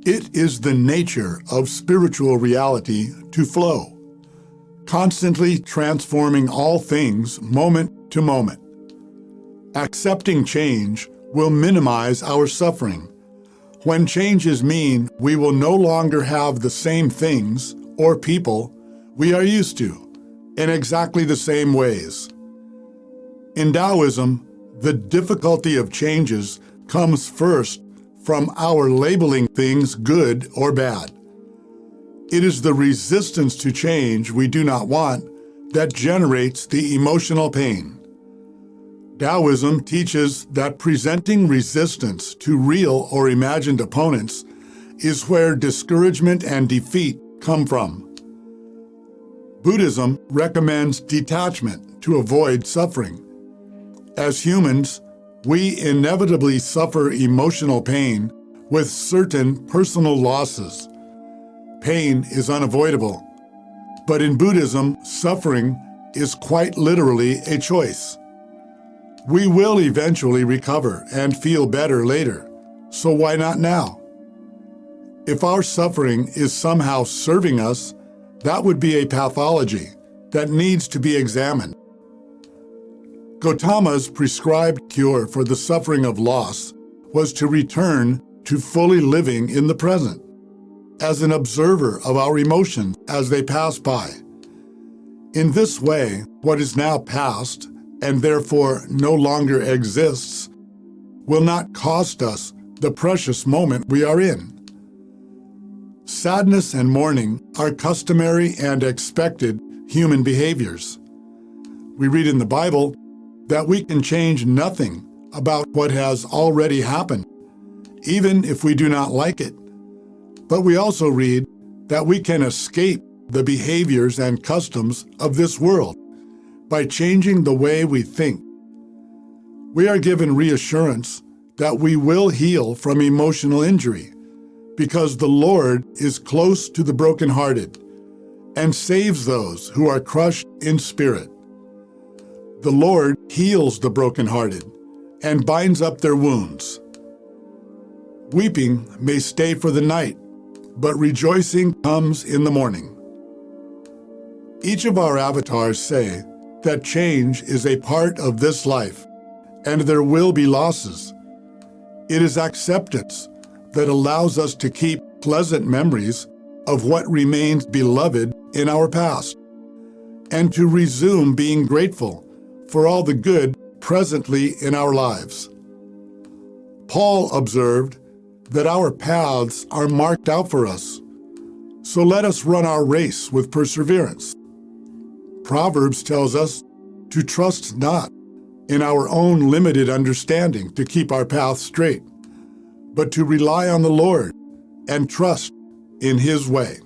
It is the nature of spiritual reality to flow, constantly transforming all things moment to moment. Accepting change will minimize our suffering. When changes mean we will no longer have the same things or people we are used to in exactly the same ways. In Taoism, the difficulty of changes comes first from our labeling things good or bad. It is the resistance to change we do not want that generates the emotional pain. Taoism teaches that presenting resistance to real or imagined opponents is where discouragement and defeat come from. Buddhism recommends detachment to avoid suffering. As humans, we inevitably suffer emotional pain with certain personal losses. Pain is unavoidable, but in Buddhism, suffering is quite literally a choice. We will eventually recover and feel better later, so why not now? If our suffering is somehow serving us, that would be a pathology that needs to be examined. Gautama's prescribed cure for the suffering of loss was to return to fully living in the present, as an observer of our emotions as they pass by. In this way, what is now past, and therefore no longer exists, will not cost us the precious moment we are in. Sadness and mourning are customary and expected human behaviors. We read in the Bible that we can change nothing about what has already happened, even if we do not like it. But we also read that we can escape the behaviors and customs of this world by changing the way we think. We are given reassurance that we will heal from emotional injury because the Lord is close to the brokenhearted and saves those who are crushed in spirit. The Lord heals the brokenhearted and binds up their wounds. Weeping may stay for the night, but rejoicing comes in the morning. Each of our avatars say that change is a part of this life, and there will be losses. It is acceptance that allows us to keep pleasant memories of what remains beloved in our past, and to resume being grateful for all the good presently in our lives. Paul observed that our paths are marked out for us, so let us run our race with perseverance. Proverbs tells us to trust not in our own limited understanding to keep our path straight, but to rely on the Lord and trust in His way.